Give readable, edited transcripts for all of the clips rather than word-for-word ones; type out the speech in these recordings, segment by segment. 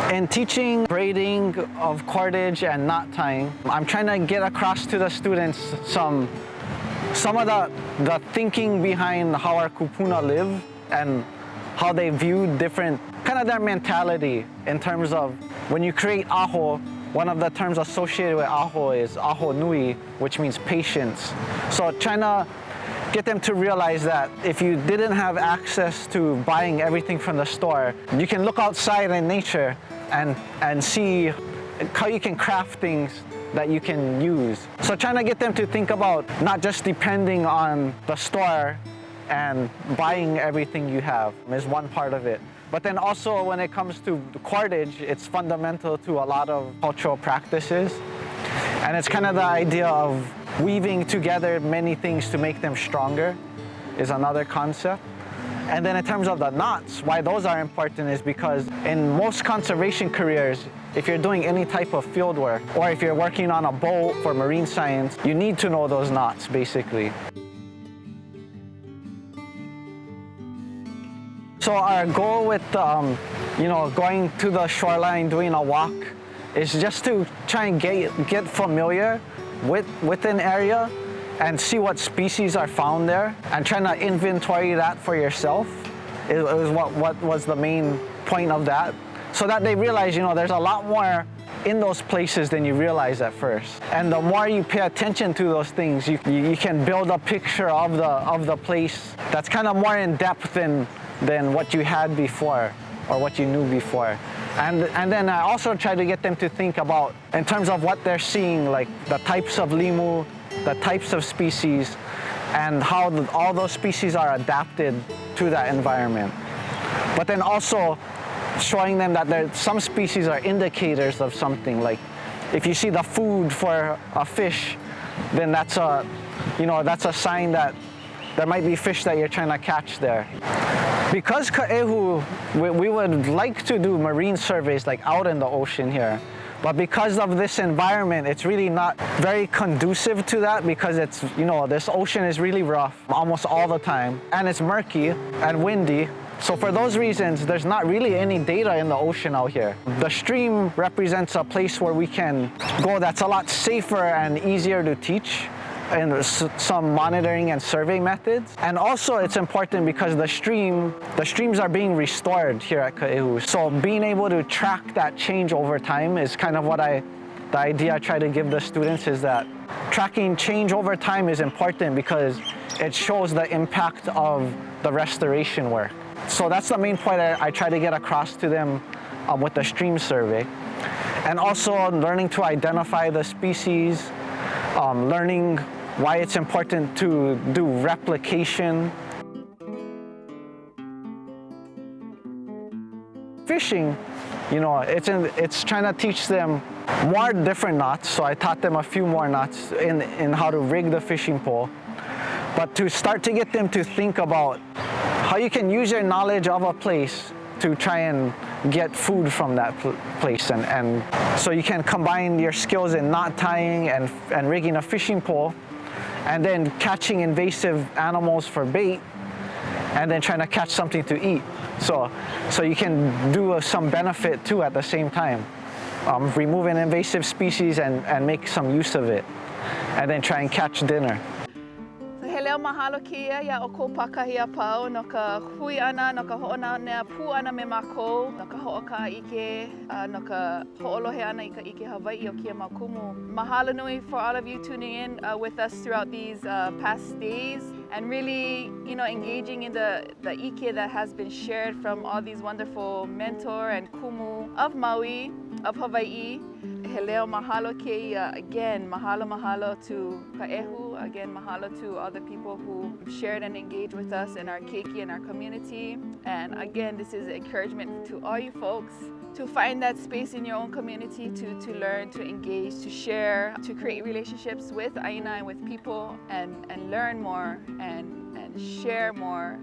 In teaching braiding of cordage and knot tying, I'm trying to get across to the students some of the thinking behind how our kupuna live and how they view different, kind of their mentality in terms of when you create aho, one of the terms associated with aho is aho nui, which means patience. So trying to get them to realize that if you didn't have access to buying everything from the store, you can look outside in nature and see how you can craft things that you can use. So trying to get them to think about not just depending on the store and buying everything you have is one part of it. But then also when it comes to cordage, it's fundamental to a lot of cultural practices. And it's kind of the idea of weaving together many things to make them stronger is another concept. And then in terms of the knots, why those are important is because in most conservation careers, if you're doing any type of field work, or if you're working on a boat for marine science, you need to know those knots, basically. So our goal with, going to the shoreline, doing a walk, is just to try and get familiar with an area and see what species are found there, and trying to inventory that for yourself is what was the main point of that. So that they realize, there's a lot more in those places than you realize at first. And the more you pay attention to those things, you can build a picture of the place that's kind of more in depth than what you had before or what you knew before. And then I also try to get them to think about, in terms of what they're seeing, like the types of limu, the types of species, and how all those species are adapted to that environment. But then also showing them that some species are indicators of something. Like if you see the food for a fish, then that's a sign that there might be fish that you're trying to catch there. Because Ka'ehu, we would like to do marine surveys like out in the ocean here, but because of this environment, it's really not very conducive to that, because it's, this ocean is really rough almost all the time, and it's murky and windy. So for those reasons, there's not really any data in the ocean out here. The stream represents a place where we can go that's a lot safer and easier to teach, and some monitoring and survey methods. And also it's important because the streams are being restored here at Ka'ehu. So being able to track that change over time is kind of the idea I try to give the students, is that tracking change over time is important because it shows the impact of the restoration work. So that's the main point I try to get across to them with the stream survey. And also learning to identify the species, learning why it's important to do replication. Fishing, it's trying to teach them more different knots. So I taught them a few more knots in how to rig the fishing pole. But to start to get them to think about how you can use your knowledge of a place to try and get food from that place. And so you can combine your skills in knot tying and rigging a fishing pole, and then catching invasive animals for bait, and then trying to catch something to eat. So you can do some benefit too at the same time. Remove an invasive species and make some use of it, and then try and catch dinner. He leo mahalo kia ia o ko pakahi a pau no ka hui ana, no ka ho'onanea pu ana me mākou, no ka ho'oka ʻike, no ka ho'olohe ana I ka ʻike Hawaii o kia mau kumu. Mahalo nui for all of you tuning in with us throughout these past days, and really, engaging in the ʻike that has been shared from all these wonderful mentor and kumu of Maui, of Hawaii. He leo mahalo keia, again, mahalo to Ka'ehu, again, mahalo to all the people who shared and engaged with us in our keiki and our community. And again, this is encouragement to all you folks to find that space in your own community to learn, to engage, to share, to create relationships with Aina and with people, and learn more and share more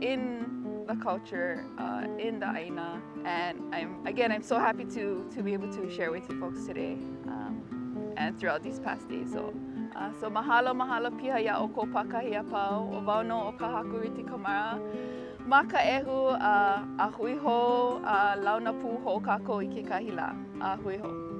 in the culture, in the Aina. And I'm so happy to be able to share with you folks today and throughout these past days. So mahalo piha ia o ko pakahi a pau, o wau no o ka hakuriti kamara. Ma ka ehu a hui hou a launa pū hou kākou I kekahi lā. A hui hou.